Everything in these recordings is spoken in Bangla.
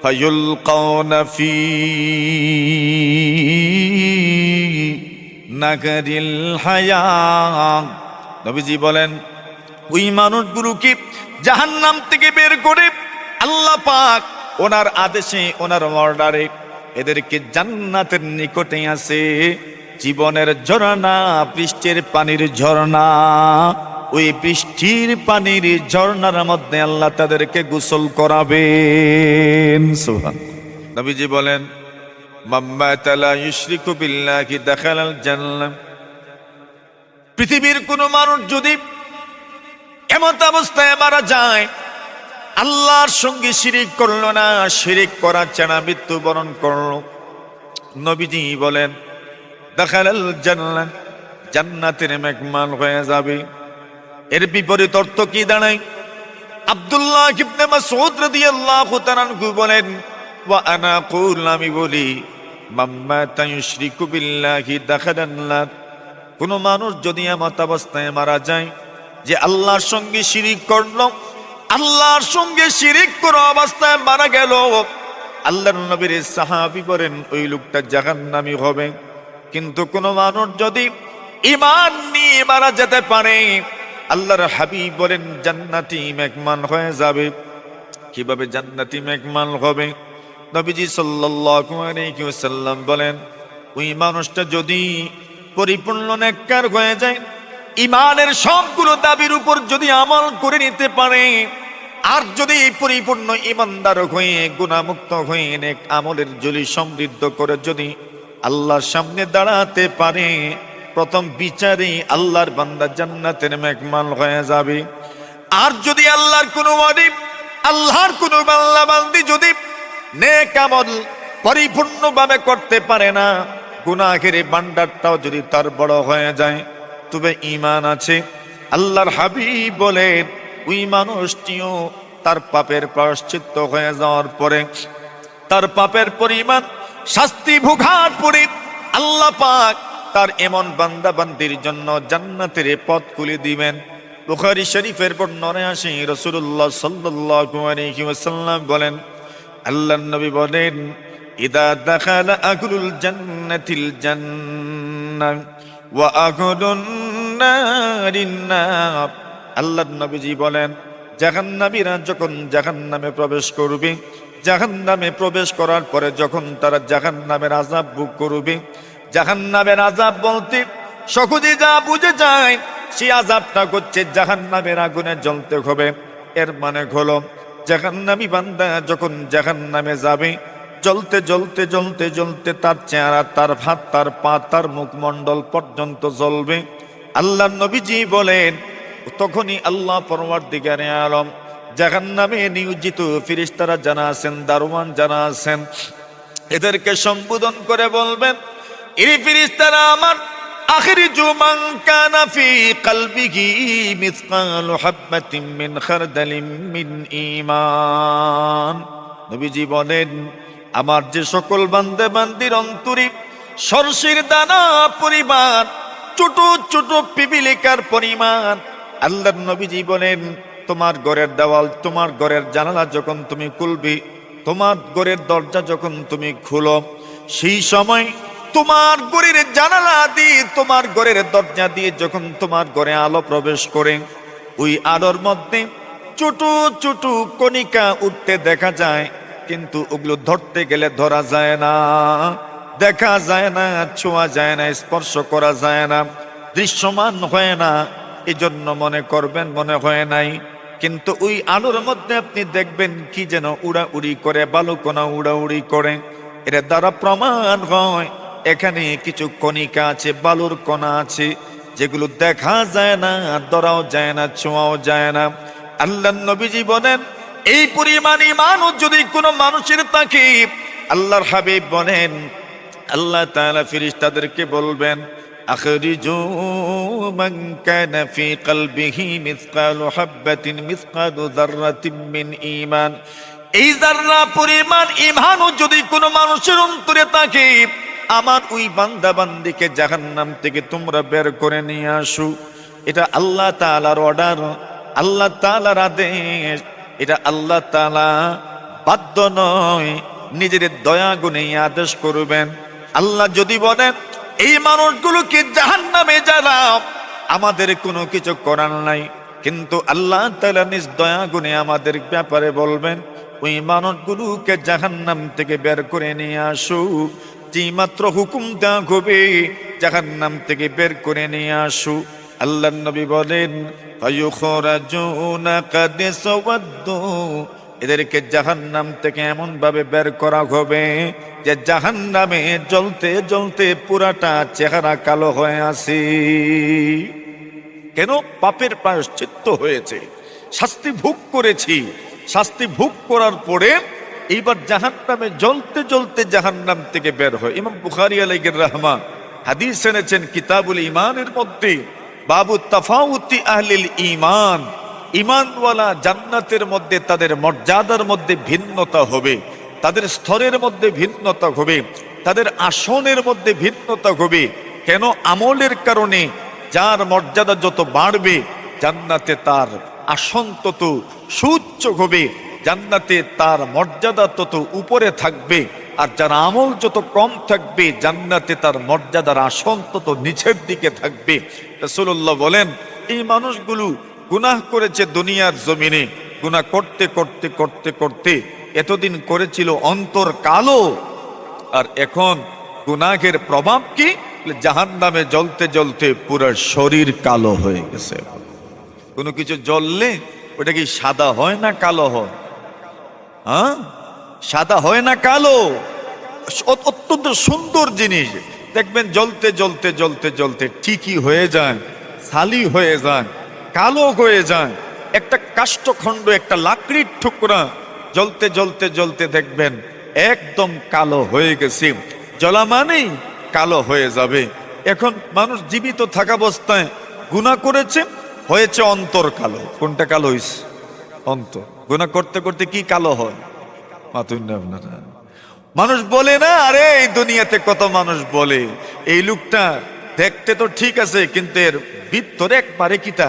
ফায়ুলকাউনা ফি নাগারিল হায়া। নবীজি বলেন ওই মানুষগুলোকে জাহান্নাম থেকে বের করে আল্লাহ পাক ওনার আদেশে, ওনার অর্ডারে এদেরকে জান্নাতের নিকটে আছে জীবনের ঝর্ণা, বৃষ্টির পানির ঝর্ণা। ওই বৃষ্টির পানির ঝর্ণার মধ্যে আল্লাহ তাদেরকে গোসল করাবেন। সুবহানাল্লাহ। নবীজি বলেন মাম্মাতা লা ইউশরিকু বিল্লাহি দাখালাল জান্নাহ। পৃথিবীর কোন মানুষ যদি এমত অবস্থায় মারা যায়, আল্লাহর সঙ্গে শিরিক করলো না, শিরিক করার ছাড়া মৃত্যুবরণ করলো, নবীজি বলেন দাখালাল জান্নাহ, জান্নাতের মেহমান হয়ে যাবে। এর বিপরীত অর্থ কি দাঁড়ায়? আব্দুল্লাহ ইবনে মাসউদ রাদিয়াল্লাহু তাআলা আনহু বলেন ওয়া আনা আকুল, আমি বলি মাম্মাতা ইউশরিকু বিল্লাহি দাখালান নার। কোন মানুষ যদি এমত অবস্থায় মারা যায় যে আল্লাহর সঙ্গে শিরিক করলো, আল্লাহর সঙ্গে শিরিক করা অবস্থায় মারা গেল, আল্লাহর নবীর সাহাবী বলেন ওই লোকটা জাহান্নামী হবে। কিন্তু কোন মানুষ যদি ঈমান নিয়ে মারা যেতে পারে, আল্লাহর হাবিব বলেন জান্নাতি মেহমান হয়ে যাবে। কিভাবে জান্নাতি মেহমান হবে? নবীজি সাল্লাল্লাহু আলাইহি ওয়াসাল্লাম বলেন ওই মানুষটা যদি পরিপূর্ণ নেককার হয়ে যায়, ঈমানের সবগুলো দাবির উপর যদি আমল করে নিতে পারে, আর যদি পরিপূর্ণ ঈমানদার হয়ে গুনাহমুক্ত হয়ে নেক আমলের ঝুলি সমৃদ্ধ করে যদি আল্লাহর সামনে দাঁড়াতে পারে, প্রথম বিচারে আল্লাহর বান্দা জান্নাতের মেহমান হয়ে যাবে। আর যদি আল্লাহর কোনো ওয়ালি, আল্লাহর কোনো বান্দা বান্দি যদি নেক আমল পরিপূর্ণভাবে করতে পারে না, গুনাহের ভান্ডারটাও যদি তার বড় হয়ে যায়, তবে ঈমান আছে, আল্লাহর হাবিব বলেন ওই মানুষটিও তার পাপের প্রায়শ্চিত্ত হয়ে যাওয়ার পরে, তার পাপের পরিমাণ শাস্তি ভোগার পরে আল্লাহ পাক তার এমন বান্দা বান্দির জন্য জান্নাতের পথ খুলে দিবেন। বুখারী শরীফের বর্ণনায় আসে রাসূলুল্লাহ সাল্লাল্লাহু আলাইহি ওয়াসাল্লাম বলেন, আল্লাহর নবী বলেন ইদা দাখালা আহলুল জান্নাতিল জান্নাহ ওয়া আহলুন নারিন নার। আল্লাহর নবীজি বলেন জাহান্নামীরা যখন জাহান্নামে প্রবেশ করবে, জাহান্নামে প্রবেশ করার পরে যখন তারা জাহান্নামের আযাব ভোগ করবে, জাহান্নামের আযাব বলতে সকলে যা বুঝে যায় সেই আযাবটা হচ্ছে জাহান্নামের আগুনে জ্বলতে হবে। এর মানে হলো জাহান্নামী বান্দা যখন জাহান্নামে যাবে, জ্বলতে জ্বলতে জ্বলতে জ্বলতে তার চেহারা, তার হাত, তার পা, তার মুখমণ্ডল পর্যন্ত জ্বলবে। আল্লাহ নবীজি বলেন তখনই আল্লাহ পরওয়ারদিগারে আলম জাহান্নামে নিয়োজিত ফেরেশতারা যারা আছেন, দারওয়ান যারা আছেন, এদেরকে সম্বোধন করে বলবেন এই ফেরেশতারা আমার আখরিজু মান কানা ফি কলবিহি মিসকালু হাববাতিন মিন খারদালিন মিন ঈমান। নবীজি বলেন আমার যে সকল বান্দা বান্দির অন্তরে সরষের দানা পরিমাণ, ছোট ছোট পিপিলিকার পরিমাণ, আল্লাহর নবীজি বলেন তোমার ঘরের দেওয়াল, তোমার ঘরের জানালা যখন তুমি খুলবে, তোমার ঘরের দরজা যখন তুমি খুলো, সেই সময় তোমার ঘরের জানালা দিয়ে, তোমার ঘরের দরজা দিয়ে যখন তোমার ঘরে আলো প্রবেশ করে, ওই আলোর মধ্যে ছোট ছোট কণিকা উঠতে দেখা যায়, কিন্তু ওগুলো ধরতে গেলে ধরা যায় না, দেখা যায় না, ছোঁয়া যায় না, স্পর্শ করা যায় না, দৃশ্যমান হয় না। এই জন্য মনে করবেন মনে হয় নাই, কিন্তু ওই আলোর মধ্যে আপনি দেখবেন কি যেন উড়াউড়ি করে, বালুকণা উড়াউড়ি করে। এর দ্বারা প্রমাণ হয় এখানে কিছু কণিকা আছে, বালুর কণা আছে, যেগুলো দেখা যায় না, ধরাও যায় না, ছোঁয়াও যায় না। আল্লাহর নবীজি বলেন এই পরিমাণ ঈমানও যদি কোনো মানুষের থাকে, আল্লাহর হাবিব বলেন আল্লাহ তাআলা ফেরেশতাদেরকে বলবেন আখরিজু মান কানা ফি কলবিহি মিসকালু হাববাতিন মিসকালু যাররাতিন মিন ঈমান। এই যাররা পরিমাণ ঈমানও যদি কোনো মানুষের অন্তরে থাকে, আমার ওই বান্দা বান্দিকে জাহান্নাম থেকে তোমরা বের করে নিয়ে আসো। এটা আল্লাহ তাআলার অর্ডার, আল্লাহ তাআলার আদেশ, এটা আল্লাহ তাআলা বাধ্য নয়, নিজের দয়া গুণে আদেশ করবেন। আল্লাহ যদি বলেন এই মানুষগুলোকে জাহান্নামে জ্বালাও, আমাদের কোনো কিছু করার নাই, কিন্তু আল্লাহ তাআলা নিজ দয়া গুণে আমাদের ব্যাপারে বলবেন ওই মানুষগুলোকে জাহান্নাম থেকে বের করে নিয়ে আসো। যেই মাত্র হুকুম দেওয়া হবে জাহান্নাম থেকে বের করে নিয়ে আসো, আল্লাহর নবী বলেন ফায়ুখরাজুনা কাদ সাওয়াদ্দু, এদেরকে জাহান্নাম থেকে এমন ভাবে বের করা হবে যে জাহান্নামে জ্বলতে জ্বলতে পুরাটা চেহারা কালো হয়ে আছে। কেন? পাপের প্রায়শ্চিত্ত হয়েছে, শাস্তি ভোগ করেছি, শাস্তি ভোগ করার পরে এইবার জাহান্নামে জ্বলতে জ্বলতে জাহান্নাম থেকে বের হয়। ইমাম বুখারী আলাইহির রাহমা হাদিস এনেছেন কিতাবুল ঈমানের মধ্যে, বাবু তাফাউতি আহলিল ঈমান, ঈমানওয়ালা জান্নাতের মধ্যে তাদের মর্যাদার মধ্যে ভিন্নতা হবে, তাদের স্তরের মধ্যে ভিন্নতা হবে, তাদের আসনের মধ্যে ভিন্নতা হবে। কেন? আমলের কারণে যার মর্যাদা যত বাড়বে জান্নাতে তার আসন তত সুউচ্চ হবে, জান্নাতে তার মর্যাদা তত উপরে থাকবে, আর যার আমল যত কম থাকবে জান্নাতে তার মর্যাদার আসন তত নিচের দিকে থাকবে। রাসূলুল্লাহ বলেন এই মানুষগুলো গুনাহ করেছে দুনিয়ার জমিনে, গুনাহ করতে করতে করতে করতে এতদিন করেছিল অন্তর কালো, আর এখন গুনাহের প্রভাব কি? জাহান্নামে জ্বলতে জ্বলতে পুরো শরীর কালো হয়ে গেছে। কোনো কিছু জ্বললে ওটা কি সাদা হয় না কালো হয়? হ্যাঁ, সাদা হয় না কালো? অত্যন্ত সুন্দর জিনিস, দেখবেন জ্বলতে জ্বলতে জ্বলতে জ্বলতে ঠিকই হয়ে যায়, ছালি হয়ে যায়, কালো হয়ে যায়। একটা কাষ্ঠখণ্ড, একটা লাকড়ির টুকরা জ্বলতে জ্বলতে জ্বলতে দেখবেন একদম কালো হয়ে গেছে। জ্বলা মানেই কালো হয়ে যাবে। এখন মানুষ জীবিত থাকা অবস্থায় গুনাহ করেছে, হয়েছে অন্তর কালো। কোনটা কালো হয়েছে? অন্তর। গুনাহ করতে করতে কি কালো হয়? আপনারা মানুষ বলে না, আরে এই দুনিয়াতে কত মানুষ বলে এই লোকটা দেখতে তো ঠিক আছে কিন্তু এর ভিতরে একবারে কিটা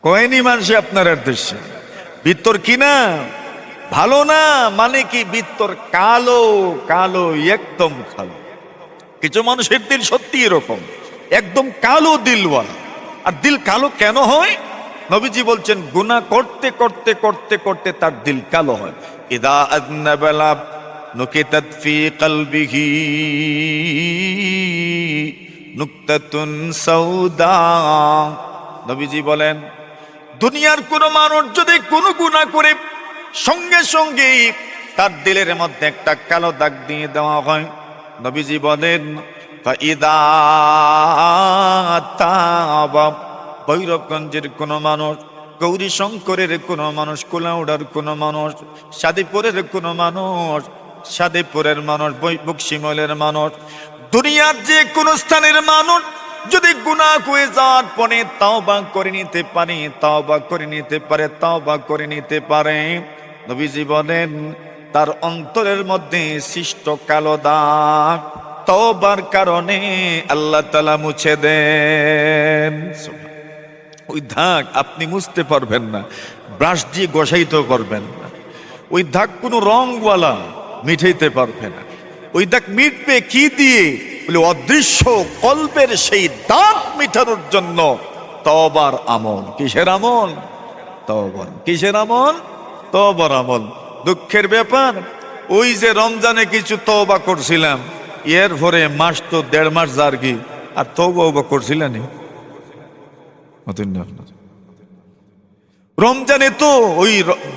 কয়নি মানুষে আপনার দেশে ভিতর কিনা ভালো না, মানে কি ভিতর কালো কালো, একদম কালো। কিছু মানুষের দিল সত্যি এরকম, একদম কালো দিলওয়ালা। আর দিল কালো কেন হয়? নবীজি বলছেন গুনাহ করতে করতে করতে করতে তার দিল কালো হয়। ইদা আযনাবাল আবদ নুকিতাত ফি কলবিহি নুকতাতুন সাউদা। নবীজি বলেন দুনিয়ার কোন মানুষ যদি কোনো গুনাহ করে সঙ্গে সঙ্গে তার দিলের মধ্যে একটা কালো দাগ দিয়ে দেওয়া হয়। নবীজি বলেন ফাইদা তাবা, ভৈরবগঞ্জের কোন মানুষ, গৌরী শঙ্করের কোন মানুষ, কোলাউড়ার কোন মানুষ, সাদেপুরের কোন মানুষ, সাদেপুরের মানুষ, বকশিমলের মানুষ, দুনিয়ার যে কোন স্থানের মানুষ যদি গুনাহ হয়ে যাওয়ার পরে তাওবা করে নিতে পারে, তাওবা করে নিতে পারে, তাওবা করে নিতে পারে, নবীজি বলেন তার অন্তরের মধ্যে সৃষ্ট কালো দাগ তওবার কারণে আল্লাহ তাআলা মুছে দেন। ওই দাগ আপনি মুছতে পারবেন না, ব্রাশ দিয়ে ঘষাইতেও পারবেন না। ওই দাগ কোনো রংওয়ালা মিটাইতে পারবে না। ওই দাগ মিটবে কি দিয়ে? বলে অদৃশ্য কল্পের সেই দাগ মিটানোর জন্য তওবার আমল। কিসের আমল? তওবার। কিসের আমল? তওবার আমল। দুঃখের ব্যাপার, ওই যে রমজানে কিছু তওবা করছিলাম, এর পরে মাস তো 1.5 মাস জার্গি, আর তওবা করছিলেন রমজানে তো ওই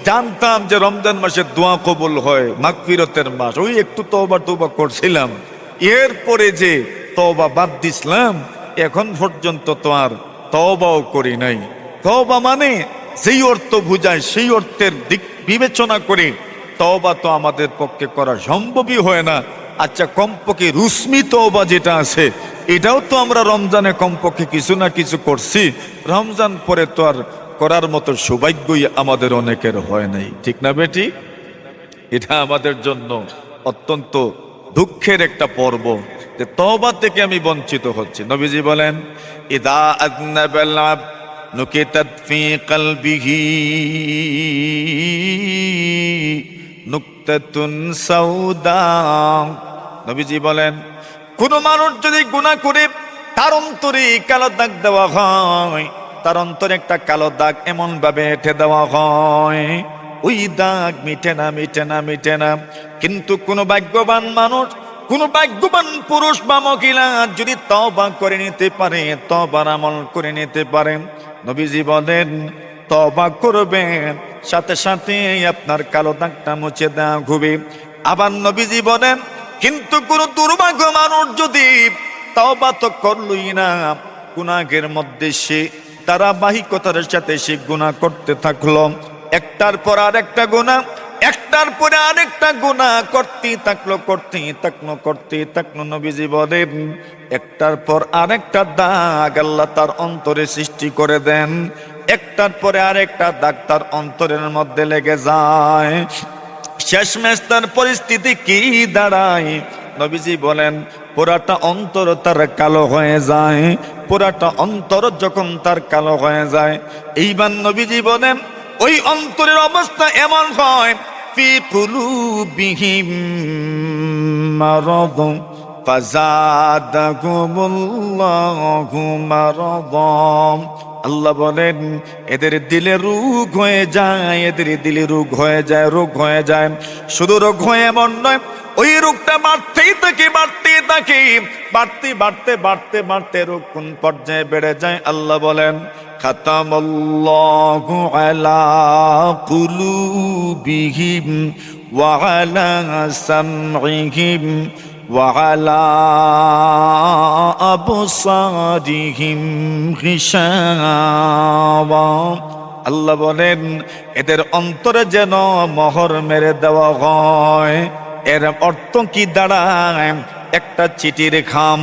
জানতাম যে রমজান মাসে দোয়া কবুল হয়, মাগফিরতের মাস, ওই একটু তওবা করছিলাম, এরপরে যে তওবা বাদ দিছিলাম এখন পর্যন্ত তো আর তওবাও করি নাই। তওবা মানে যেই অর্থ বুঝায় সেই অর্থের দিক বিবেচনা করে তওবা তো আমাদের পক্ষে করা সম্ভবই হয় না। আচ্ছা, কমপক্ষে রুসমি তওবা যেটা আছে এটাও তো আমরা রমজানে কমপক্ষে কিছু না কিছু করছি, রমজান পরে তো আর করার মতো সৌভাগ্যই আমাদের অনেকের হয় নাই। ঠিক না বেটি? এটা আমাদের জন্য অত্যন্ত দুঃখের একটা পর্ব যে তওবা থেকে আমি বঞ্চিত হচ্ছি। নবীজি বলেন ইদা আযনাবাল আবদ নুকিতাত ফি কলবিহি নুকতাতুন সাউদা। নবীজি বলেন, কোন মানুষ যদি গুনাহ করে তার অন্তরে কালো দাগ দেওয়া হয়, তার অন্তরে একটা কালো দাগ এমন ভাবে এঁটে দেওয়া হয়, ওই দাগ মিটে না, মিটে না, মিটে না। কিন্তু কোন ভাগ্যবান মানুষ, কোন ভাগ্যবান পুরুষ বা মহিলা যদি তওবা করে নিতে পারে, তওবার আমল করে নিতে পারেন, নবীজি বলেন তওবা করবেন, সাথে সাথে আপনার কালো দাগটা মুছে দেওয়া হবে। আবার নবীজি বলেন, কিন্তু কোন দুর্ভাগ্য মানুষ যদি তওবা তো করলই না, গুনাহের মধ্যে সে ধারাবাহিকতার সাথে সে গুনাহ করতে থাকলো, একটার পর আরেকটা গুনাহ, একটার পরে আরেকটা গুনাহ করতেই থাকলো, করতেই থাকলো, করতেই থাকলো। নবীজি বলেন একটার পর আরেকটা দাগ আল্লাহ তার অন্তরে সৃষ্টি করে দেন, একটার পরে আরেকটা দাগ তার অন্তরের মধ্যে লেগে যায়। শেষমেশ তার পরিস্থিতি কি দাঁড়ায়? নবীজি বলেন পুরাটা অন্তর তার কালো হয়ে যায়। পুরাটা অন্তর যখন তার কালো হয়ে যায়, এইবার নবীজি বলেন ওই অন্তরের অবস্থা এমন হয়, ফি কুলুবিহিম মারাদুন ফাযাদাহুমুল্লাহু মারাদাম। আল্লাহ বলেন এদের দিলে রোগ হয়ে যায়, এদের দিলে রোগ হয়ে যায়, রোগ হয়ে যায়। শুধু রোগ হয়ে এমন নয়, ওই রোগটা বাড়তেই থাকে, বাড়তেই থাকে, বাড়তে বাড়তে বাড়তে বাড়তে রোগ কোন পর্যায়ে বেড়ে যায়? আল্লাহ বলেন খাতামাল্লাহু আলা কুলুবিহিম ওয়া আলা সামইহিম ওয়া আলা আবসারিহিম গিশাওয়া। আল্লাহ বলেন এদের অন্তরে যেন মোহর মেরে দেওয়া হয়। এর অর্থ কি দাঁড়ায়? একটা চিঠির খাম,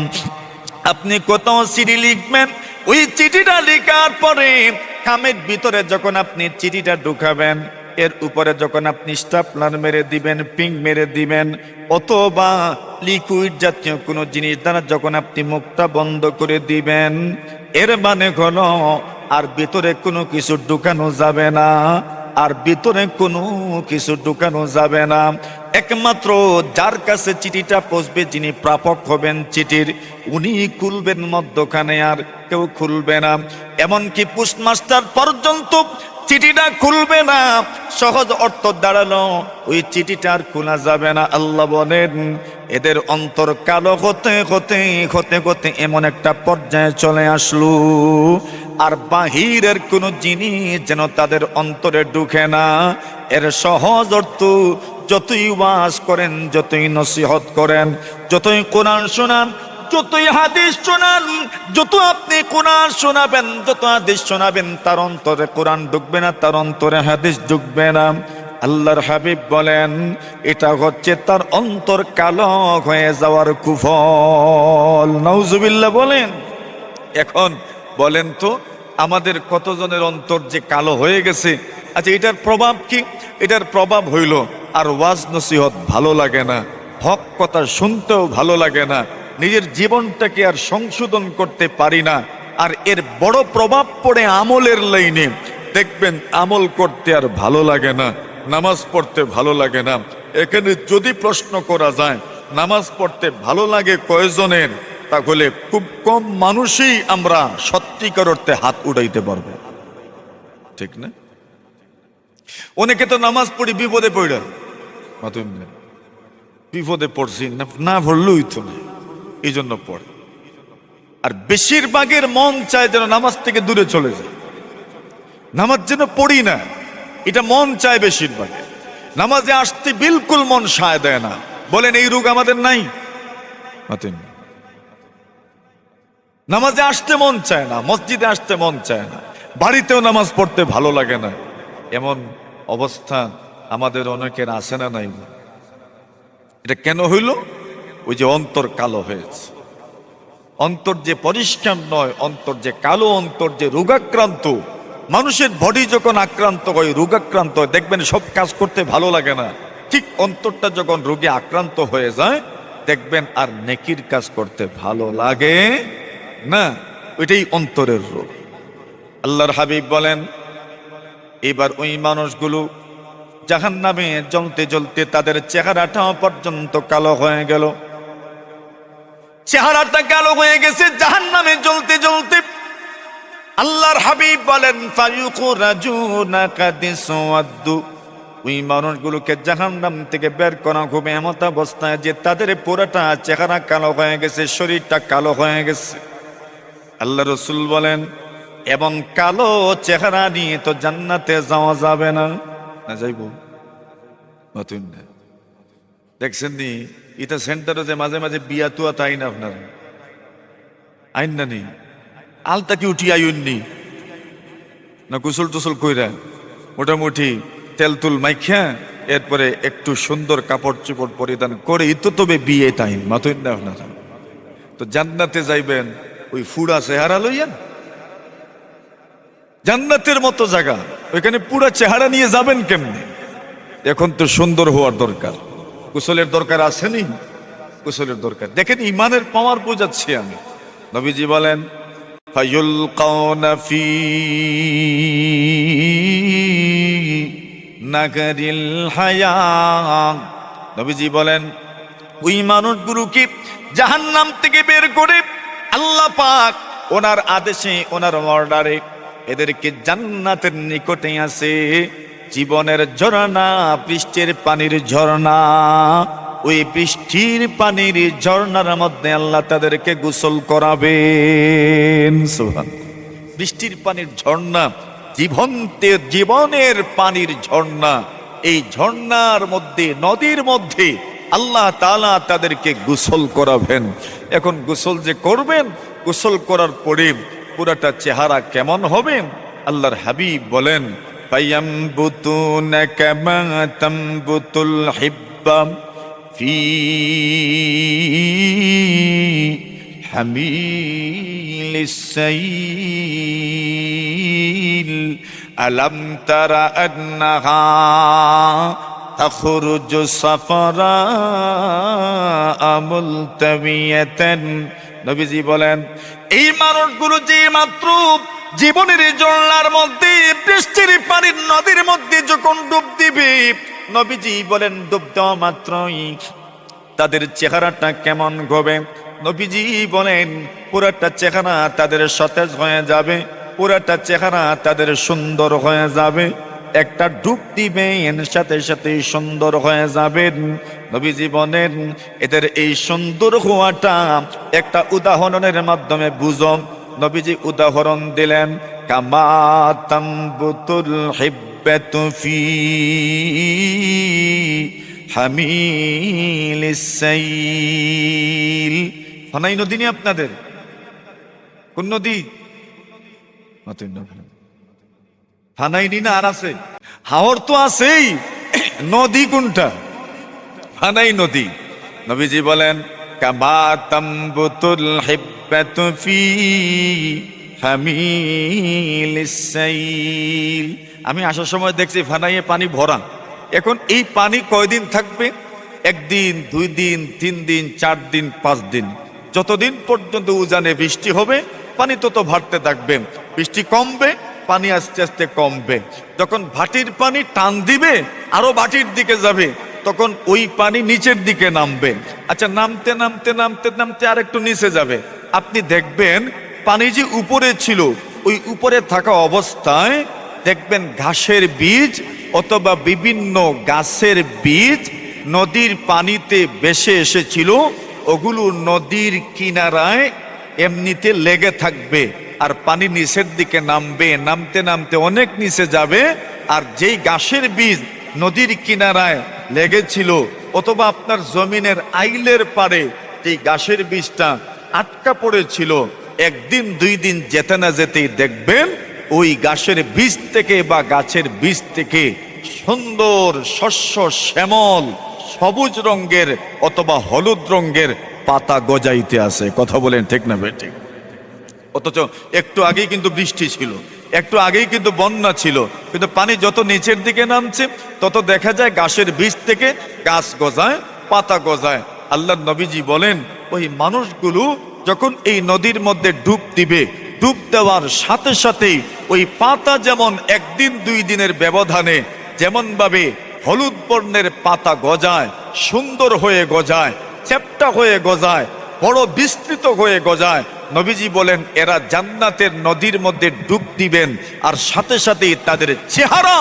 আপনি কোথাও চিঠি লিখবেন, ওই চিঠিটা লেখার পরে খামের ভিতরে যখন আপনি চিঠিটা ঢুকাবেন, এর উপরে যখন আপনি স্টাপলার মেরে দিবেন, পিং মেরে দিবেন, অথবা লিকুইড জাতীয় কোনো জিনিস দ্বারা যখন আপনি মুখটা বন্ধ করে দিবেন, এর মানে হলো আর ভিতরে কোনো কিছু ঢুকানো যাবে না, আর ভিতরে কোনো কিছু ঢুকানো যাবে না। একমাত্র যার কাছে চিঠিটা পৌঁছবে, যিনি প্রাপক হবেন চিঠির, উনি খুলবেন মধ্যখানে, আর কেউ খুলবে না। এমনকি পোস্টমাস্টার পর্যন্ত চিঠিটা খুলবে না। সহজ অর্থ দাঁড়ালো ওই চিঠিটা আর খোলা যাবে না। আল্লাহ বলেন এদের অন্তর কালো হতে হতে হতে হতে এমন একটা পর্যায়ে চলে আসলো, আর বাহিরের কোনো জিনিস যেন তাদের অন্তরে ঢুকে না। এর সহজ অর্থ, যতই ওয়াজ করেন, যতই নসিহত করেন, যতই কোরআন শোনান, যতই হাদিস শোনান, যত আপনি কোরআন শোনাবেন, যত হাদিস শোনাবেন, তার অন্তরে কোরআন ঢুকবে না, তার অন্তরে হাদিস ঢুকবে না। আল্লাহর হাবিব বলেন এটা হচ্ছে তার অন্তর কালো হয়ে যাওয়ার কুফল। নাউজুবিল্লাহ বলেন। এখন বলেন তো আমাদের কতজনের অন্তর যে কালো হয়ে গেছে? আচ্ছা, এটার প্রভাব কি? এটার প্রভাব হইল আর ওয়াজ নসিহত ভালো লাগে না, হক কথা শুনতেও ভালো লাগে না, নিজের জীবনটাকে আর সংশোধন করতে পারি না। আর এর বড় প্রভাব পড়ে আমলের লাইনে। দেখবেন আমল করতে আর ভালো লাগে না, নামাজ পড়তে ভালো লাগে না। এখানে যদি প্রশ্ন করা যায় নামাজ পড়তে ভালো লাগে কয়জনের, তাহলে খুব কম মানুষই আমরা সত্যিকার অর্থে হাত উঠাইতে পারবো, ঠিক না? অনেকে তো নামাজ পড়ি বিপদে পড়ে, বিপদে পড়ছি না পড়লেই তো না, এই জন্য পড়ে। আর বেশিরভাগের মন চায় যেন নামাজ থেকে দূরে চলে যায়, নামাজ যেন পড়ি না, এটা মন চায় বেশিরভাগের। নামাজে আসতে বিলকুল মন সায় দেয় না। বলেন এই রোগ আমাদের নাই? নামাজে আসতে মন চায় না, মসজিদে আসতে মন চায় না, বাড়িতেও নামাজ পড়তে ভালো লাগে না। এমন অবস্থা আমাদের অনেকের আছে না নাই? এটা কেন হইল? ওই যে অন্তর কালো হয়েছে। অন্তর যে পরিষ্কার নয়, অন্তর যে কালো, অন্তর যে রোগাক্রান্ত। মানুষের বডি যখন আক্রান্ত হয়, রোগাক্রান্ত হয়, দেখবেন সব কাজ করতে ভালো লাগে না। ঠিক অন্তরটা যখন রোগে আক্রান্ত হয়ে যায়, দেখবেন আর নেকির কাজ করতে ভালো লাগে না। ওইটাই অন্তরের রোগ। আল্লাহর হাবিব বলেন, এবার ওই মানুষগুলো জাহান্নামে জ্বলতে জ্বলতে তাদের চেহারাটাও পর্যন্ত কালো হয়ে গেল। চেহারাটা কালো হয়ে গেছে জাহান্নামে জ্বলতে জ্বলতে। আল্লাহর হাবিব বলেন, ফায়ুখরাজুনা কাদিসওয়াদ্দু, ওই মানুষগুলোকে জাহান্নাম থেকে বের করা হবে এমত অবস্থায় যে তাদের পুরোটা চেহারা কালো হয়ে গেছে, শরীরটা কালো হয়ে গেছে। আল্লাহ রাসূল বলেন, এবং কালো চেহারা নিয়ে তো জান্নাতে যাওয়া যাবে না। না যাইব নতুন না দেখছেন নি, এটা সেন্টারে যে মাঝে মাঝে বিয়া তুয়া তাই না আপনার আইন না নি, আলতা কি উঠি আইননি না, গোসল টোসল কইরা মোটামুটি তেল তুল মাইখা এরপরে একটু সুন্দর কাপড় চোপড় পরিধান করে তো তবে বিয়ে টাইম মাতুন না আপনারা। তো জান্নাতে যাইবেন ওই ফুড়া চেহারা লইয়া, জান্নাতের মতো জায়গা, ওইখানে পুরা চেহারা নিয়ে যাবেন কেমনে? এখন তো সুন্দর হওয়ার দরকার, গোসলের দরকার আসেনি, গোসলের দরকার। দেখেন ইমানের পাওয়ার বোঝাচ্ছি আমি। নবীজি বলেন, ফায়ুলকাউনা ফি নাগারিল হায়া, নবীজি বলেন ওই মানুষগুলোকে জাহান্নাম থেকে বের করে আল্লাহ পাক ওনার আদেশে ওনার অর্ডারে এদেরকে জান্নাতের নিকটে আছে জীবনের ঝর্ণা, বৃষ্টির পানির ঝর্ণা। ওই বৃষ্টির পানির ঝর্ণার মধ্যে আল্লাহ তাদেরকে গোসল করাবেন। সুবহানাল্লাহ। বৃষ্টির পানির ঝর্ণা, জীবনের পানির ঝর্ণা। এই ঝর্ণার মধ্যে, নদীর মধ্যে আল্লাহ তাআলা তাদেরকে গোসল করাবেন। এখন গোসল যে করবেন, গোসল করার পরে পুরাটা চেহারা কেমন হবে? আল্লাহর হাবিব বলেন, ফায়ামবুতুনা কামা তামবুতুল হিব্বা ফি হামিলিস সাইল আলাম তারা আন্নাহা তাখরুজু সাফরা মুলতাবিয়াতান। নবীজি বলেন, এই মানুষগুলো যে মাত্র জীবনের ঝর্ণার মধ্যে, বৃষ্টির পানির নদীর মধ্যে যখন ডুব দিবে, নবীজি বলেন ডুব দেওয়া মাত্রই তাদের চেহারাটা কেমন হবে? নবীজি বলেন পুরাটা চেহারা তাদের সতেজ হয়ে যাবে, পুরাটা চেহারা তাদের সুন্দর হয়ে যাবে। একটা ডুব দিবেন সাথে সাথে সুন্দর হয়ে যাবেন। নবীজি বলেন এদের এই সুন্দর হওয়াটা একটা উদাহরণের মাধ্যমে বুঝো। নবীজি উদাহরণ দিলেন, কামা তামবুতুল হিব্বাতু ফি হামিলিস সাইল। ফানাই নদী নি আপনাদের? কোন নদী? ফানাইনি না আর আছে? হাওর তো আছেই, নদী কোনটা? ফানাই নদী। নবীজি বলেন, কামা তামবুতুল হিব্বাতু ফি হামিলিস সাইল। আমি আসার সময় দেখছি ফানাইয়ে পানি ভরা। এখন এই পানি কয়দিন থাকবে? একদিন, 2 দিন, 3 দিন, 4 দিন, 5 দিন, যতদিন পর্যন্ত উজানে বৃষ্টি হবে পানি তত বাড়তে থাকবে। বৃষ্টি কমবে, পানি আস্তে আস্তে কমবে। যখন ভাটির পানি টান দিবে আরো ভাটির দিকে যাবে, তখন ওই পানি নিচের দিকে নামবে। আচ্ছা, নামতে নামতে নামতে নামতে আর একটু নিচে যাবে। আপনি দেখবেন পানি যে উপরে ছিল, ওই উপরে থাকা অবস্থায় দেখবেন ঘাসের বীজ অথবা বিভিন্ন গাছের বীজ নদীর পানিতে ভেসে এসেছিল, ওগুলো নদীর কিনারায় এমনিতে লেগে থাকবে। আর পানি নিচের দিকে নামবে, নামতে নামতে অনেক নিচে যাবে। আর যেই গাছের বীজ নদীর কিনারায় লেগেছিল অথবা আপনার জমিনের আইলের পারে যেই গাছের বীজটা আটকা পড়েছিল, 1 দিন 2 দিন যেতে না যেতেই দেখবেন ওই গাছের বীজ থেকে বা গাছের বীজ থেকে সুন্দর শস্য শ্যামল সবুজ রঙের অথবা হলুদ রঙের পাতা গজাইতে আছে। কথা বলেন ঠিক না বেঠিক? অথচ একটু আগেই কিন্তু বৃষ্টি ছিল, একটু আগেই কিন্তু বন্যা ছিল, কিন্তু পানি যত নিচের দিকে নামছে তত দেখা যায় গাছের বীজ থেকে গাছ গজায়, পাতা গজায়। আল্লাহর নবীজি বলেন ওই মানুষগুলো যখন এই নদীর মধ্যে ডুব দিবে, ডুব দেওয়ার সাথে সাথেই ওই পাতা যেমন একদিন 2 দিনের ব্যবধানে যেমনভাবে হলুদ বর্ণের পাতা গজায়, সুন্দর হয়ে গজায়, চ্যাপ্টা হয়ে গজায়, বড় বিস্তৃত হয়ে গজায়, নবীজি বলেন এরা জান্নাতের নদীর মধ্যে ডুব দিবেন আর সাথে সাথেই তাদের চেহারা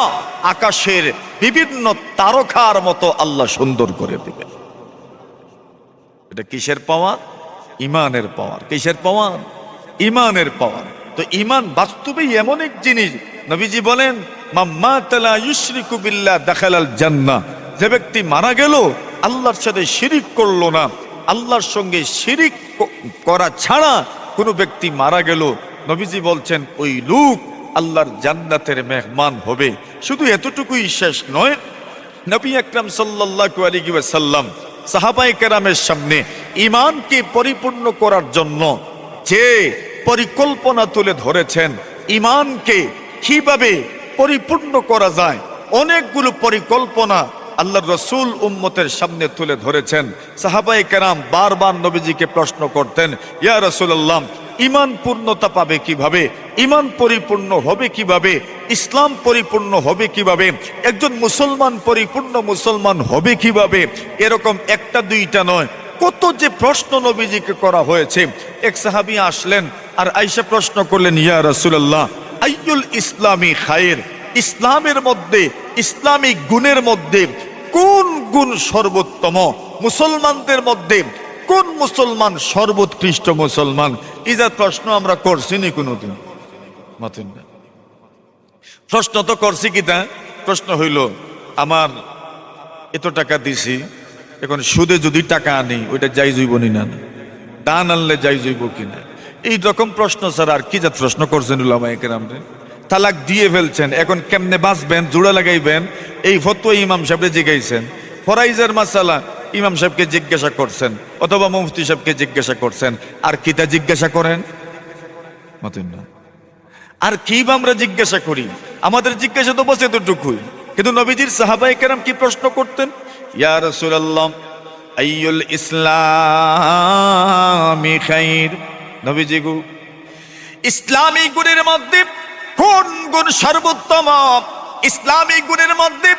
আকাশের বিভিন্ন তারকার মতো আল্লাহ সুন্দর করে দিবেন। এটা কিসের পাওয়ার? ইমানের পাওয়ার। কিসের পাওয়ার? ইমানের পাওয়ার। তো ইমান বাস্তবেই এমন এক জিনিস, নবীজি বলেন মাম্মাতা লা ইউশরিকু বিল্লাহ দাখালাল জান্নাহ, যে ব্যক্তি মারা গেল আল্লাহর সাথে শিরিক করলো না, আল্লাহর সঙ্গে শিরিক করা ছাড়া কোনো ব্যক্তি মারা গেল, নবীজি বলছেন ওই লোক আল্লাহর জান্নাতের মেহমান হবে। শুধু এতটুকুই শেষ নয়, নবী আকরাম সাল্লাল্লাহু আলাইহি ওয়াসাল্লাম সাহাবায়ে কেরামের সামনে ঈমানকে পরিপূর্ণ করার জন্য যে পরিকল্পনা তুলে ধরেছেন, ঈমানকে কিভাবে পরিপূর্ণ করা যায়, অনেকগুলো পরিকল্পনা আল্লাহর রাসূল উম্মতের সামনে তুলে ধরেছেন। সাহাবায়ে কেরাম বারবার নবীজিকে প্রশ্ন করতেন, ইয়া রাসূলুল্লাহ, ঈমান পূর্ণতা পাবে কিভাবে, ঈমান পরিপূর্ণ হবে কিভাবে, ইসলাম পরিপূর্ণ হবে কিভাবে, একজন মুসলমান পরিপূর্ণ মুসলমান হবে কিভাবে? এরকম একটা দুইটা নয়, কত যে প্রশ্ন নবীজিকে করা হয়েছে। এক সাহাবী আসলেন আর আয়েশা প্রশ্ন করলেন, ইয়া রাসূলুল্লাহ, আইয়ুল ইসলামি খায়ের, ইসলামের মধ্যে, ইসলামিক গুণের মধ্যে কোন গুণ সর্বোত্তম? মুসলমানদের মধ্যে কোন মুসলমান সর্বোৎকৃষ্ট মুসলমান? ইজার প্রশ্ন আমরা করছি নি কোনোদিন? মাথুন না, প্রশ্ন তো করছি কি তা? প্রশ্ন হইল আমার এত টাকা দিছি, এখন সুদে যদি টাকা আনি ওইটা যাই যাইব নি না, দান আনলে যাই যাইব কিনা, এই রকম প্রশ্ন স্যার আর কি যা প্রশ্ন করছেন উলামায়ে কেরামরে। তালাক দিয়ে ফেলছেন, এখন কেমনে বাঁচবেন, জোড়া লাগাইবেন, এই ফতোয়া ইমাম সাহেবকে জিজ্ঞাইছেন। ফরাইজের মাসালা ইমাম সাহেবকে জিজ্ঞাসা করছেন অথবা মুফতি সাহেবকে জিজ্ঞাসা করছেন, আর কি তা জিজ্ঞাসা করেন? মতন না, আর কি আমরা জিজ্ঞাসা করি? আমাদের জিজ্ঞাসা তো বসে এতটুকুই। কিন্তু নবীজির সাহাবায়ে কেরাম কি প্রশ্ন করতেন? ইয়া রাসূলুল্লাহ, আইয়ুল ইসলামি খাইর, নবীজি গো ইসলামী গুণের মধ্যে কোন গুণ সর্বোত্তম? ইসলামী গুণের মধ্যে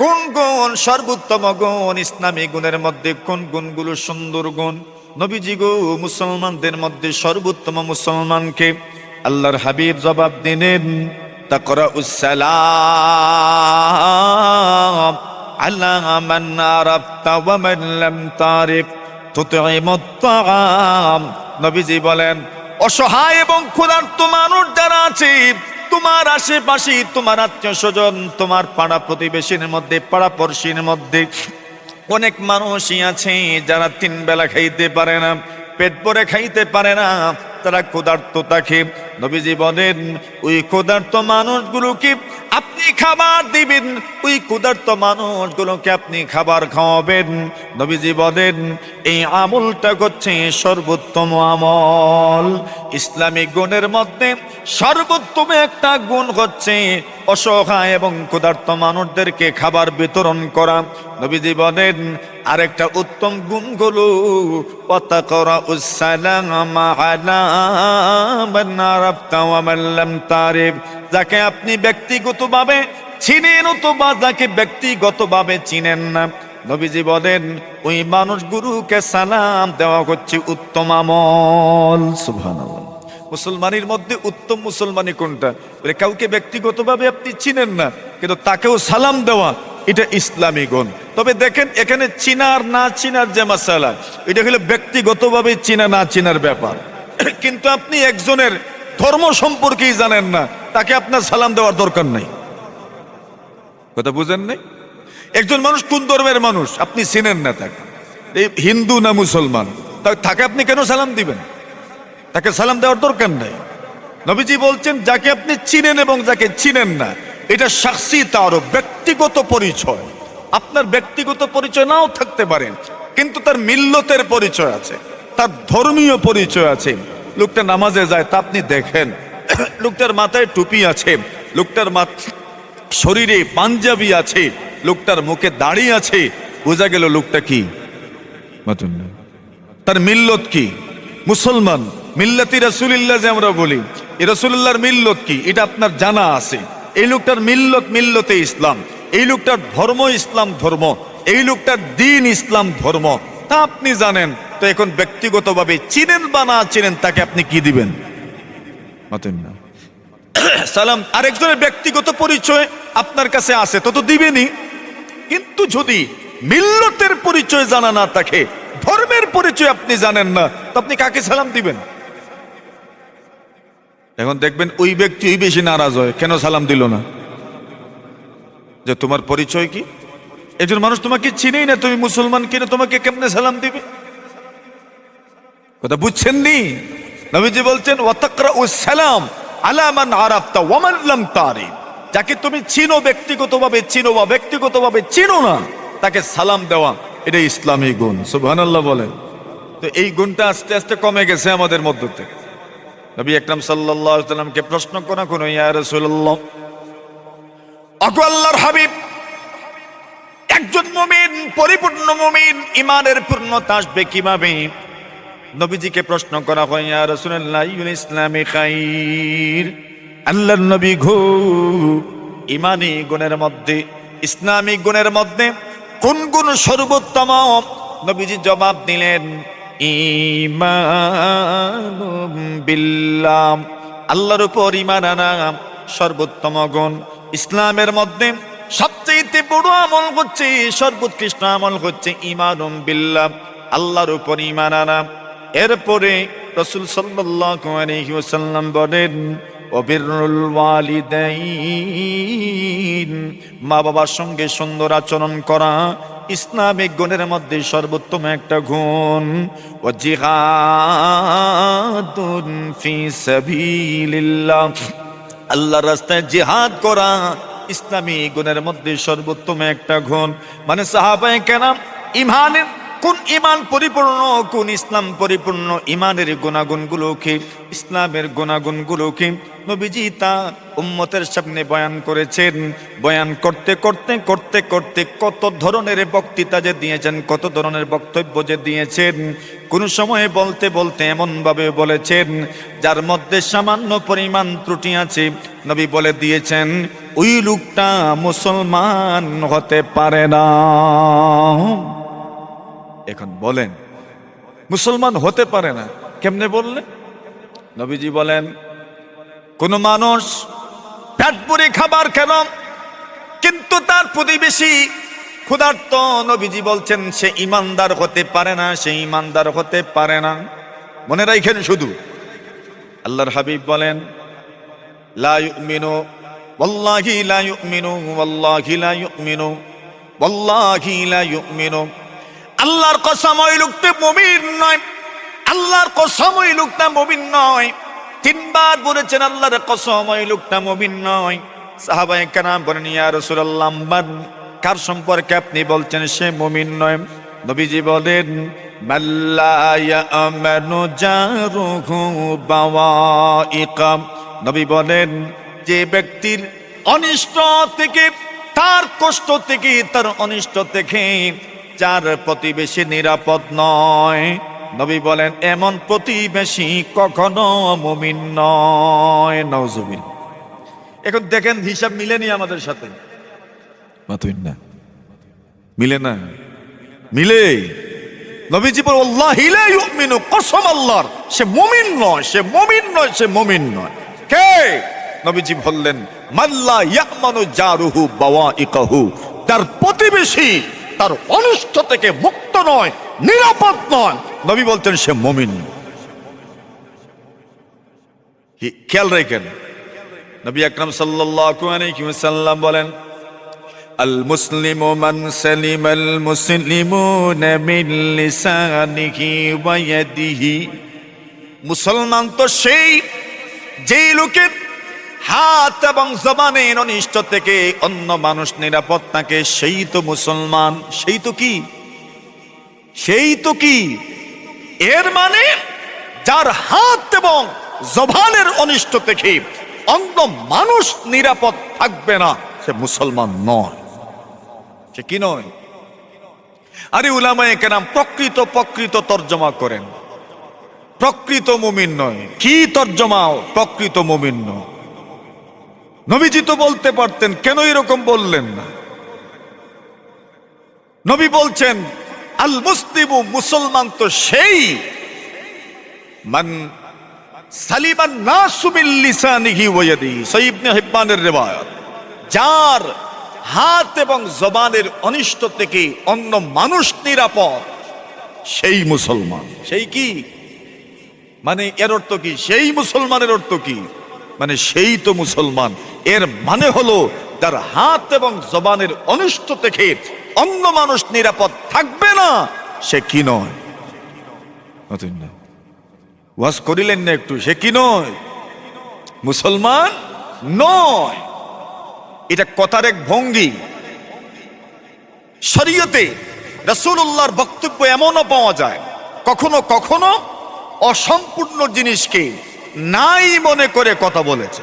কোন গুণ সর্বোত্তম গুণ? ইসলামী গুণের মধ্যে কোন গুণগুলো সুন্দর গুণ? নবীজি গো মুসলমানদের মধ্যে সর্বোত্তম মুসলমানকে? আল্লাহর হাবিব জবাব দিলেন, তাকরাউস সালাম আলা মান আরাফতা ওয়া মান লাম তারিফ তুতঈমুত তাআম। নবীজি বলেন, অসহায় এবং ক্ষুধার্ত মানুষ যারা আছে তোমার আশেপাশে, তোমার আত্মীয় স্বজন, তোমার পাড়া প্রতিবেশীর মধ্যে, পাড়া পড়শির মধ্যে অনেক মানুষই আছে যারা 3 বেলা খাইতে পারে না, পেট ভরে খাইতে পারে না, তারা ক্ষুধার্ত থাকে। নবীজি বলেন ওই ক্ষুধার্ত মানুষগুলোকে আপনি খাবার দিবেন, ওই ক্ষুধার্ত মানুষগুলোকে আপনি খাবার খাওয়াবেন। নবীজি বলেন এই আমলটা হচ্ছে সর্বোত্তম আমল। ইসলামিক গুণের মধ্যে সর্বোত্তম একটা গুণ হচ্ছে অসহায় এবং ক্ষুধার্ত মানুষদেরকে খাবার বিতরণ করা। নবীজি বলেন আরেকটা উত্তম গুণ হলো ওয়াতাকরাউস সালাম আলা মান আরাফতা ওয়া মান লাম তারিফ, যাকে আপনি ব্যক্তিগতভাবে চিনেন অথবা যাকে ব্যক্তিগতভাবে চিনেন না, নবীজি বলেন ওই মানুষগুলোকে সালাম দেওয়া হচ্ছে উত্তম আমল। সুবহানাল্লাহ। মুসলমানের মধ্যে উত্তম মুসলমানি কোনটা? বলে কাউকে ব্যক্তিগতভাবে আপনি চিনেন না কিন্তু তাকেও সালাম দেওয়া, এটা ইসলামী গুণ। তবে দেখেন এখানে চিনার না চিনার যে মাসালা, এটা হলো ব্যক্তিগতভাবে চিনা না চিনার ব্যাপার। কিন্তু আপনি একজনের ধর্ম সম্পর্কেই জানেন না, তাকে আপনার সালাম দেওয়ার দরকার নাই। কথা বুঝেন নাই? একজন মানুষ কোন ধর্মের মানুষ আপনি চিনেন না, তাকে এই হিন্দু না মুসলমান, তাকে আপনি কেন সালাম দিবেন? তাকে সালাম দেওয়ার দরকার নাই। নবীজি বলছেন যাকে আপনি চিনেন এবং যাকে চিনেন না, এটা শাখসি তাআরুফ, ব্যক্তিগত পরিচয়। আপনার ব্যক্তিগত পরিচয় নাও থাকতে পারে কিন্তু তার মিল্লতের পরিচয় আছে, তার ধর্মীয় পরিচয় আছে। লোকটা নামাজে যায় তা আপনি দেখেন, লোকটার মাথায় টুপি আছে, লোকটার শরীরে পাঞ্জাবি আছে, লোকটার মুখে দাড়ি আছে, বোঝা গেল লোকটা কি? তার মিল্লত কি? মুসলমান। মিল্লাতি রাসূলিল্লাহ যে আমরা বলি, এই রাসূলুল্লাহর মিল্লত কি এটা আপনার জানা আছে, এই লোকটার মিল্লতে ইসলাম, এই লোকটার ধর্ম ইসলাম ধর্ম, এই লোকটার দিন ইসলাম ধর্ম, তা আপনি জানেন। তো এখন ব্যক্তিগতভাবে চিনেন বা না চিনেন তাকে আপনি কি দিবেন? সালাম। আরেকজনের ব্যক্তিগত পরিচয় আপনার কাছে আছে তো দিবেনই, কিন্তু যদি মিল্লতের পরিচয় জানা না থাকে, ধর্মের পরিচয় আপনি জানেন না, তো আপনি কাকে সালাম দিবেন? এখন দেখবেন ওই ব্যক্তি ওই বেশি নারাজ হয়, কেন সালাম দিল না? যে তোমার পরিচয় কি? একজন মানুষ তোমাকে চিনেই না, তুমি মুসলমান কিনা, তোমাকে কেমনে সালাম দিবে? কথা বুঝছেন নি? নবীজি বলছেন ওয়াতাকরাউস সালাম আলা মান আরাফতা ওয়া মান লাম তারিফ, যাকে তুমি চিনো ব্যক্তিগতভাবে চিনো বা ব্যক্তিগতভাবে চিনো না, তাকে সালাম দেওয়া, এটা ইসলামী গুণ। সুবহানাল্লাহ বলেন। তো এই গুণটা আস্তে আস্তে কমে গেছে আমাদের মধ্য থেকে। নবী আকরাম সাল্লাল্লাহু আলাইহি ওয়াসাল্লামকে প্রশ্ন করা কোনো, ইয়া রাসূলুল্লাহ, ওগো আল্লাহর হাবিব, একজন মুমিন, পরিপূর্ণ মুমিন, ঈমানের পূর্ণতা আসবে কিভাবে? নবীজিকে প্রশ্ন করা হয়, ইয়া রাসূলুল্লাহ আইয়ুল ইসলামি খাইর, আল্লাহর নবী গো, ঈমানী গুণের মধ্যে, ইসলামিক গুণের মধ্যে কোন গুণ সর্বোত্তম? নবীজি জবাব দিলেন, ঈমানুম বিল্লাহ, আল্লাহর উপর ঈমান আনা সর্বোত্তম গুণ। ইসলামের মধ্যে সবচেয়ে বড় আমল হচ্ছে, সর্বোৎকৃষ্ট আমল হচ্ছে ঈমানুম বিল্লাহ, আল্লাহর উপর ঈমান আনা। এরপরে রাসূল সাল্লাল্লাহু আলাইহি ওয়াসাল্লাম বলেন, ওয়াবিরুল ওয়ালিদাইন, মা বাবার সঙ্গে সুন্দর আচরণ করা ইসলামিক গুণের মধ্যে সর্বোত্তম একটা গুণ। ওয়া জিহাদুন ফি সাবিলিল্লাহ, আল্লাহর রাস্তায় জিহাদ করা ইসলামী গুণের মধ্যে সর্বোত্তম একটা গুণ। মানে সাহাবায়ে কেরাম ঈমানের কোন ঈমান পরিপূর্ণ, কোন ইসলাম পরিপূর্ণ, ঈমানের গুণাগুণগুলোকে, ইসলামের গুণাগুণগুলোকে নবীজি তা উম্মতের সামনে বয়ান করেছেন। বয়ান করতে করতে করতে করতে কত ধরনের বক্তৃতা যে দিয়েছেন, কত ধরনের বক্তব্য যে দিয়েছেন, কোন সময়ে বলতে বলতে এমন ভাবে বলেছেন যার মধ্যে সামান্য পরিমাণ ত্রুটি আছে। নবী বলে দিয়েছেন, ওই লোকটা মুসলমান হতে পারে না। এখন বলেন, মুসলমান হতে পারে না কেমনে বললেন? নবীজি বলেন, কোন মানুষ পেট ভরে খাবার খেল কিন্তু তার প্রতিবেশী ক্ষুধার্ত, নবীজি বলছেন সে ঈমানদার হতে পারে না, সে ঈমানদার হতে পারে না। মনে রাখেন শুধু, আল্লাহর হাবিব বলেন, লা ইউমিনু ওয়াল্লাহি লা ইউমিনু ওয়াল্লাহি লা ইউমিনু ওয়াল্লাহি লা ইউমিনু, আল্লাহর কসম ওই লোকটা মুমিন নয়, আল্লাহর কসম ওই লোকটা মুমিন নয়। তিনবার বলেছেন আল্লাহর কসম ওই লোকটা মুমিন নয়। সাহাবায়ে কেরাম বলেন, ইয়া রাসূলুল্লাহ, মান, কার সম্পর্কে আপনি বলছেন সে মুমিন নয়? নবীজি বলেন, মাল্লা ইয়ামানু জারুহু বাওয়াইকা, নবী বলেন যে ব্যক্তির অনিষ্ট থেকে, তার কষ্ট থেকে, তার অনিষ্ট থেকে যার প্রতিবেশী নিরাপদ নয়, নবী বলেন এমন প্রতিবেশী কখনো মুমিন নয়। নাউজুবিল্লাহ। এখন দেখেন হিসাব মিলেনি আমাদের সাথে, মিলে না? মিলে। নবীজি বলেন, ওয়াল্লাহি লা ইউমিনু, কসম আল্লাহর, সে মুমিন নয়, সে মুমিন নয়, সে মুমিন নয়। কে? নবীজি বললেন, মাল্লা ইয়ামানু জারুহু বাওয়াইকাহু, তার প্রতিবেশী তার অনিষ্ট থেকে মুক্ত নয়, নিরাপদ নয়, নবী বলতেন সে মুমিন। খেয়াল রাখেন, নবী আকরাম সাল্লাল্লাহু আলাইহি ওয়াসাল্লাম বলেন, আল মুসলিমু মান সালিমাল মুসলিমুনা মিন লিসানিহি ওয়া ইয়াদিহি, মুসলমান তো সেই যেই লোকের হাত এবং জবানের অনিষ্ট থেকে অন্য মানুষ নিরাপদ থাকে, সেই তো মুসলমান। সেই তো কি? সেই তো কি? এর মানে যার হাত এবং জবানের অনিষ্ট থেকে অন্য মানুষ নিরাপদ থাকবে না, সে মুসলমান নয়। সে কি নয়? আরে উলামায়ে কেরাম প্রকৃত তর্জমা করেন। প্রকৃত মুমিন নয়। কি তর্জমাও? প্রকৃত মুমিন নয়। নবীজি তো বলতে পারতেন, কেন এরকম বললেন না? নবী বলছেন আল মুসলিমু, মুসলমান তো সেই মান সালিমান নাসু বিল লিসানিহি ওয়া ইয়াদিহি, সহিহ ইবনে হিব্বানের রিওয়ায়াত, যার হাত এবং জবানের অনিষ্ট থেকে অন্য মানুষ নিরাপদ, সেই মুসলমান। সেই কি মানে এর অর্থ কি? সেই মুসলমানের অর্থ কি? মানে সেই তো মুসলমান। এর মানে হলো যার হাত এবং জবানের অনিষ্ট থেকে অন্য মানুষ নিরাপদ থাকবে না, সে কি নয়? ওয়াজ করিলেন না একটু? সে কি নয়? মুসলমান নয়। এটা কথার এক ভঙ্গি। শরীয়তে রাসূলুল্লাহর বক্তব্য এমনও পাওয়া যায়, কখনো কখনো অসম্পূর্ণ জিনিসকে নাই মনে করে কথা বলেছে।